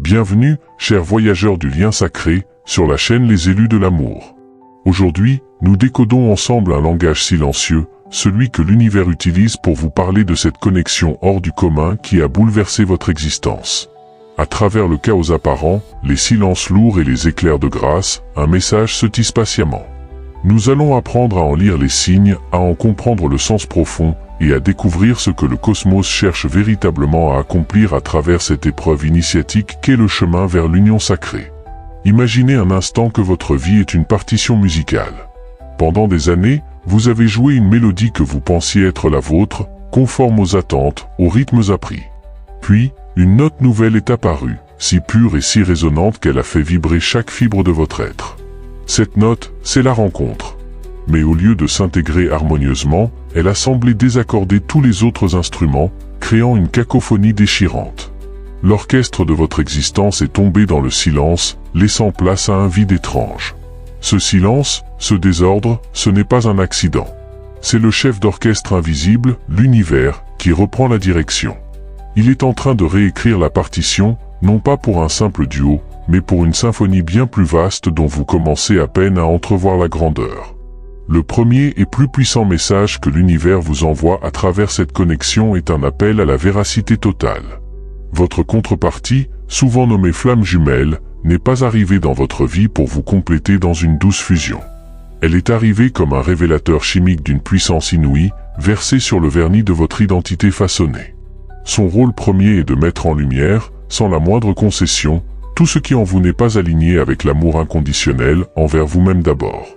Bienvenue, chers voyageurs du lien sacré, sur la chaîne Les Élus de l'amour. Aujourd'hui, nous décodons ensemble un langage silencieux, celui que l'univers utilise pour vous parler de cette connexion hors du commun qui a bouleversé votre existence. À travers le chaos apparent, les silences lourds et les éclairs de grâce, un message se tisse patiemment. Nous allons apprendre à en lire les signes, à en comprendre le sens profond, et à découvrir ce que le cosmos cherche véritablement à accomplir à travers cette épreuve initiatique qu'est le chemin vers l'union sacrée. Imaginez un instant que votre vie est une partition musicale. Pendant des années, vous avez joué une mélodie que vous pensiez être la vôtre, conforme aux attentes, aux rythmes appris. Puis, une note nouvelle est apparue, si pure et si résonante qu'elle a fait vibrer chaque fibre de votre être. Cette note, c'est la rencontre. Mais au lieu de s'intégrer harmonieusement, elle a semblé désaccorder tous les autres instruments, créant une cacophonie déchirante. L'orchestre de votre existence est tombé dans le silence, laissant place à un vide étrange. Ce silence, ce désordre, ce n'est pas un accident. C'est le chef d'orchestre invisible, l'univers, qui reprend la direction. Il est en train de réécrire la partition, non pas pour un simple duo, mais pour une symphonie bien plus vaste dont vous commencez à peine à entrevoir la grandeur. Le premier et plus puissant message que l'univers vous envoie à travers cette connexion est un appel à la véracité totale. Votre contrepartie, souvent nommée flamme jumelle, n'est pas arrivée dans votre vie pour vous compléter dans une douce fusion. Elle est arrivée comme un révélateur chimique d'une puissance inouïe, versée sur le vernis de votre identité façonnée. Son rôle premier est de mettre en lumière, sans la moindre concession, tout ce qui en vous n'est pas aligné avec l'amour inconditionnel envers vous-même d'abord.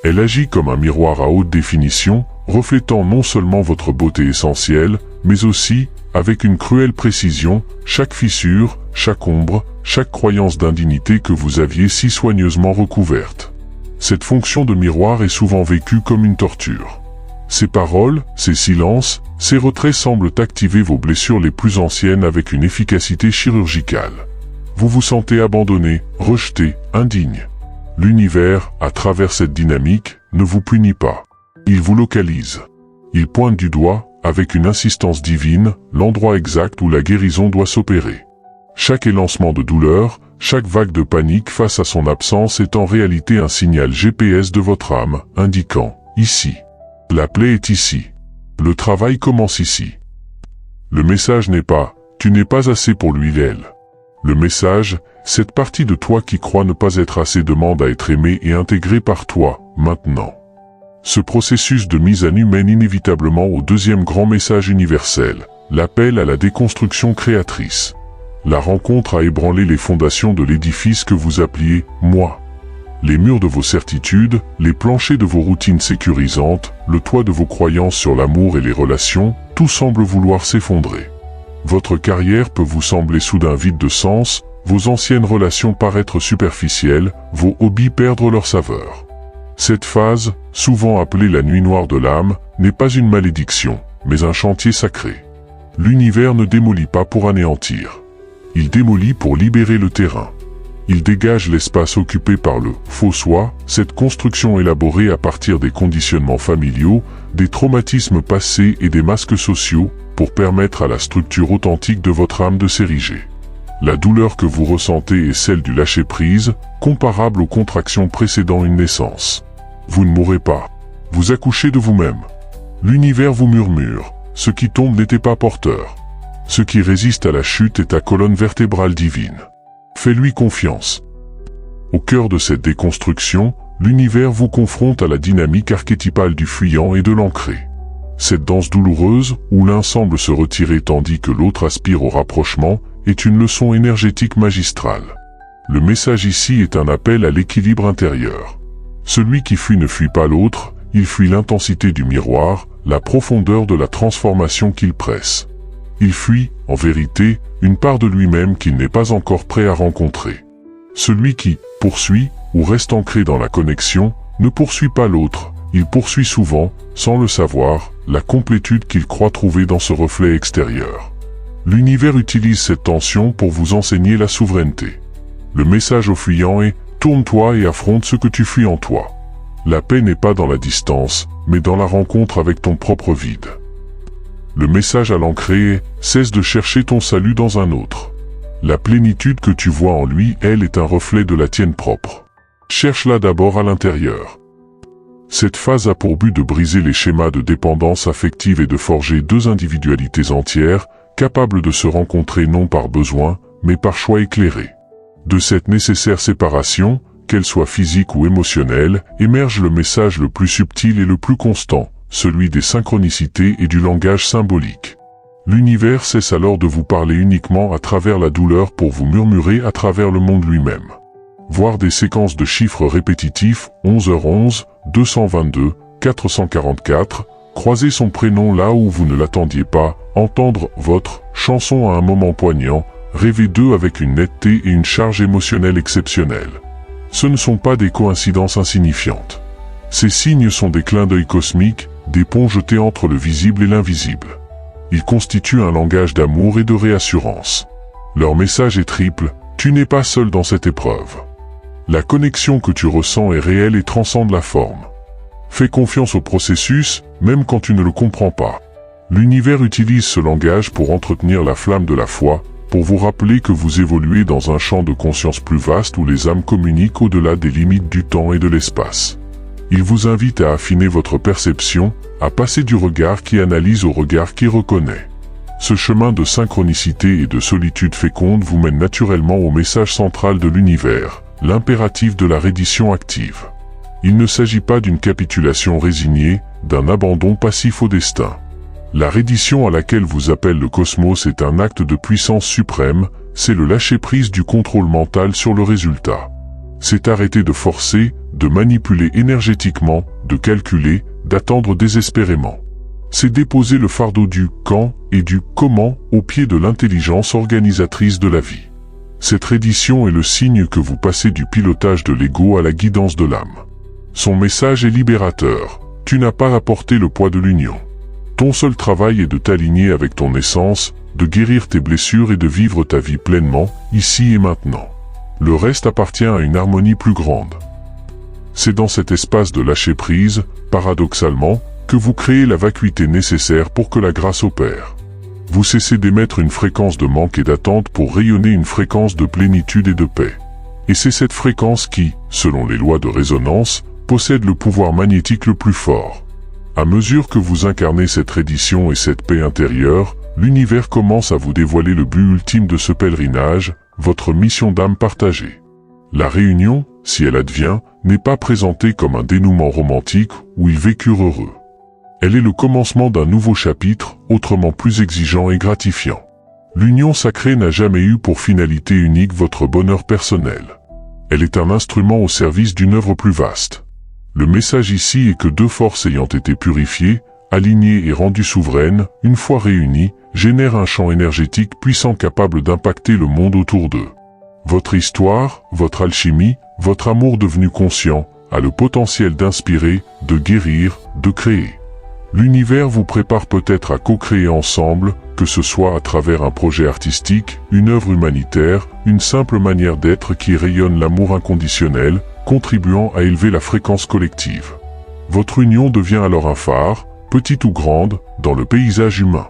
Elle agit comme un miroir à haute définition, reflétant non seulement votre beauté essentielle, mais aussi, avec une cruelle précision, chaque fissure, chaque ombre, chaque croyance d'indignité que vous aviez si soigneusement recouverte. Cette fonction de miroir est souvent vécue comme une torture. Ces paroles, ces silences, ces retraits semblent activer vos blessures les plus anciennes avec une efficacité chirurgicale. Vous vous sentez abandonné, rejeté, indigne. L'univers, à travers cette dynamique, ne vous punit pas. Il vous localise. Il pointe du doigt, avec une insistance divine, l'endroit exact où la guérison doit s'opérer. Chaque élancement de douleur, chaque vague de panique face à son absence est en réalité un signal GPS de votre âme, indiquant « ici ». La plaie est ici. Le travail commence ici. Le message n'est pas « tu n'es pas assez pour lui, elle ». Le message, cette partie de toi qui croit ne pas être assez demande à être aimée et intégrée par toi, maintenant. Ce processus de mise à nu mène inévitablement au deuxième grand message universel, l'appel à la déconstruction créatrice. La rencontre a ébranlé les fondations de l'édifice que vous appeliez « moi ». Les murs de vos certitudes, les planchers de vos routines sécurisantes, le toit de vos croyances sur l'amour et les relations, tout semble vouloir s'effondrer. Votre carrière peut vous sembler soudain vide de sens, vos anciennes relations paraître superficielles, vos hobbies perdre leur saveur. Cette phase, souvent appelée la nuit noire de l'âme, n'est pas une malédiction, mais un chantier sacré. L'univers ne démolit pas pour anéantir. Il démolit pour libérer le terrain. Il dégage l'espace occupé par le « faux soi », cette construction élaborée à partir des conditionnements familiaux, des traumatismes passés et des masques sociaux, pour permettre à la structure authentique de votre âme de s'ériger. La douleur que vous ressentez est celle du lâcher-prise, comparable aux contractions précédant une naissance. Vous ne mourrez pas. Vous accouchez de vous-même. L'univers vous murmure. Ce qui tombe n'était pas porteur. Ce qui résiste à la chute est ta colonne vertébrale divine. Fais-lui confiance. Au cœur de cette déconstruction, l'univers vous confronte à la dynamique archétypale du fuyant et de l'ancré. Cette danse douloureuse, où l'un semble se retirer tandis que l'autre aspire au rapprochement, est une leçon énergétique magistrale. Le message ici est un appel à l'équilibre intérieur. Celui qui fuit ne fuit pas l'autre, il fuit l'intensité du miroir, la profondeur de la transformation qu'il presse. Il fuit, en vérité, une part de lui-même qu'il n'est pas encore prêt à rencontrer. Celui qui poursuit, ou reste ancré dans la connexion, ne poursuit pas l'autre, il poursuit souvent, sans le savoir, la complétude qu'il croit trouver dans ce reflet extérieur. L'univers utilise cette tension pour vous enseigner la souveraineté. Le message au fuyant est « tourne-toi et affronte ce que tu fuis en toi ». La paix n'est pas dans la distance, mais dans la rencontre avec ton propre vide. Le message à l'ancré est « cesse de chercher ton salut dans un autre ». La plénitude que tu vois en lui, elle, est un reflet de la tienne propre. Cherche-la d'abord à l'intérieur. Cette phase a pour but de briser les schémas de dépendance affective et de forger deux individualités entières, capables de se rencontrer non par besoin, mais par choix éclairé. De cette nécessaire séparation, qu'elle soit physique ou émotionnelle, émerge le message le plus subtil et le plus constant, celui des synchronicités et du langage symbolique. L'univers cesse alors de vous parler uniquement à travers la douleur pour vous murmurer à travers le monde lui-même. Voir des séquences de chiffres répétitifs, 11h11, 222, 444, croiser son prénom là où vous ne l'attendiez pas, entendre votre chanson à un moment poignant, rêver d'eux avec une netteté et une charge émotionnelle exceptionnelle. Ce ne sont pas des coïncidences insignifiantes. Ces signes sont des clins d'œil cosmiques, des ponts jetés entre le visible et l'invisible. Ils constituent un langage d'amour et de réassurance. Leur message est triple, tu n'es pas seul dans cette épreuve. La connexion que tu ressens est réelle et transcende la forme. Fais confiance au processus, même quand tu ne le comprends pas. L'univers utilise ce langage pour entretenir la flamme de la foi, pour vous rappeler que vous évoluez dans un champ de conscience plus vaste où les âmes communiquent au-delà des limites du temps et de l'espace. Il vous invite à affiner votre perception, à passer du regard qui analyse au regard qui reconnaît. Ce chemin de synchronicité et de solitude féconde vous mène naturellement au message central de l'univers, l'impératif de la reddition active. Il ne s'agit pas d'une capitulation résignée, d'un abandon passif au destin. La reddition à laquelle vous appelle le cosmos est un acte de puissance suprême, c'est le lâcher-prise du contrôle mental sur le résultat. C'est arrêter de forcer, de manipuler énergétiquement, de calculer, d'attendre désespérément. C'est déposer le fardeau du « quand » et du « comment » au pied de l'intelligence organisatrice de la vie. Cette reddition est le signe que vous passez du pilotage de l'ego à la guidance de l'âme. Son message est libérateur. Tu n'as pas à porter le poids de l'union. Ton seul travail est de t'aligner avec ton essence, de guérir tes blessures et de vivre ta vie pleinement, ici et maintenant. Le reste appartient à une harmonie plus grande. C'est dans cet espace de lâcher-prise, paradoxalement, que vous créez la vacuité nécessaire pour que la grâce opère. Vous cessez d'émettre une fréquence de manque et d'attente pour rayonner une fréquence de plénitude et de paix. Et c'est cette fréquence qui, selon les lois de résonance, possède le pouvoir magnétique le plus fort. À mesure que vous incarnez cette reddition et cette paix intérieure, l'univers commence à vous dévoiler le but ultime de ce pèlerinage, votre mission d'âme partagée. La réunion, si elle advient, n'est pas présentée comme un dénouement romantique où ils vécurent heureux. Elle est le commencement d'un nouveau chapitre, autrement plus exigeant et gratifiant. L'union sacrée n'a jamais eu pour finalité unique votre bonheur personnel. Elle est un instrument au service d'une œuvre plus vaste. Le message ici est que deux forces ayant été purifiées, alignées et rendues souveraines, une fois réunies, génèrent un champ énergétique puissant capable d'impacter le monde autour d'eux. Votre histoire, votre alchimie, votre amour devenu conscient, a le potentiel d'inspirer, de guérir, de créer. L'univers vous prépare peut-être à co-créer ensemble, que ce soit à travers un projet artistique, une œuvre humanitaire, une simple manière d'être qui rayonne l'amour inconditionnel, contribuant à élever la fréquence collective. Votre union devient alors un phare, petite ou grande, dans le paysage humain.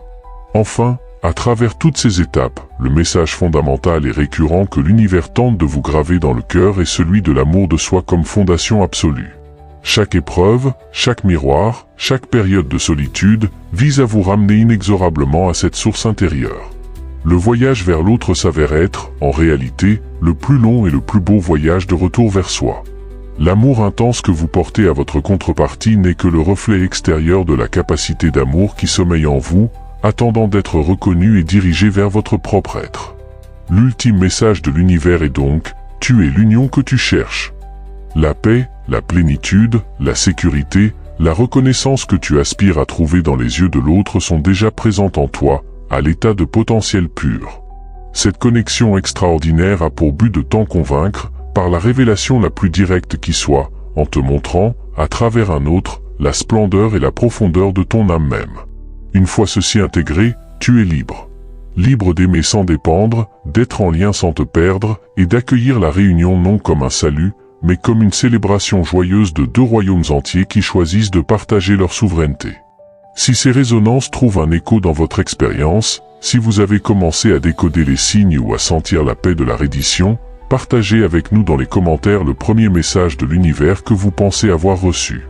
Enfin, à travers toutes ces étapes, le message fondamental et récurrent que l'univers tente de vous graver dans le cœur est celui de l'amour de soi comme fondation absolue. Chaque épreuve, chaque miroir, chaque période de solitude vise à vous ramener inexorablement à cette source intérieure. Le voyage vers l'autre s'avère être, en réalité, le plus long et le plus beau voyage de retour vers soi. L'amour intense que vous portez à votre contrepartie n'est que le reflet extérieur de la capacité d'amour qui sommeille en vous, attendant d'être reconnu et dirigé vers votre propre être. L'ultime message de l'univers est donc, tu es l'union que tu cherches. La paix, la plénitude, la sécurité, la reconnaissance que tu aspires à trouver dans les yeux de l'autre sont déjà présentes en toi, à l'état de potentiel pur. Cette connexion extraordinaire a pour but de t'en convaincre, par la révélation la plus directe qui soit, en te montrant, à travers un autre, la splendeur et la profondeur de ton âme même. Une fois ceci intégré, tu es libre. Libre d'aimer sans dépendre, d'être en lien sans te perdre, et d'accueillir la réunion non comme un salut, mais comme une célébration joyeuse de deux royaumes entiers qui choisissent de partager leur souveraineté. Si ces résonances trouvent un écho dans votre expérience, si vous avez commencé à décoder les signes ou à sentir la paix de la reddition, partagez avec nous dans les commentaires le premier message de l'univers que vous pensez avoir reçu.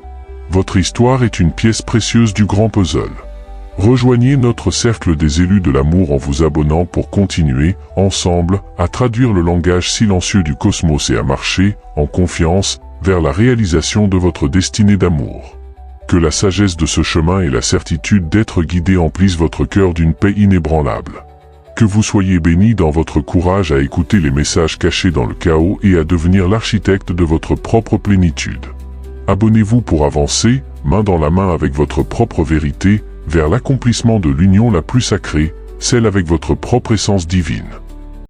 Votre histoire est une pièce précieuse du grand puzzle. Rejoignez notre cercle des élus de l'amour en vous abonnant pour continuer, ensemble, à traduire le langage silencieux du cosmos et à marcher, en confiance, vers la réalisation de votre destinée d'amour. Que la sagesse de ce chemin et la certitude d'être guidé emplissent votre cœur d'une paix inébranlable. Que vous soyez bénis dans votre courage à écouter les messages cachés dans le chaos et à devenir l'architecte de votre propre plénitude. Abonnez-vous pour avancer, main dans la main avec votre propre vérité, vers l'accomplissement de l'union la plus sacrée, celle avec votre propre essence divine.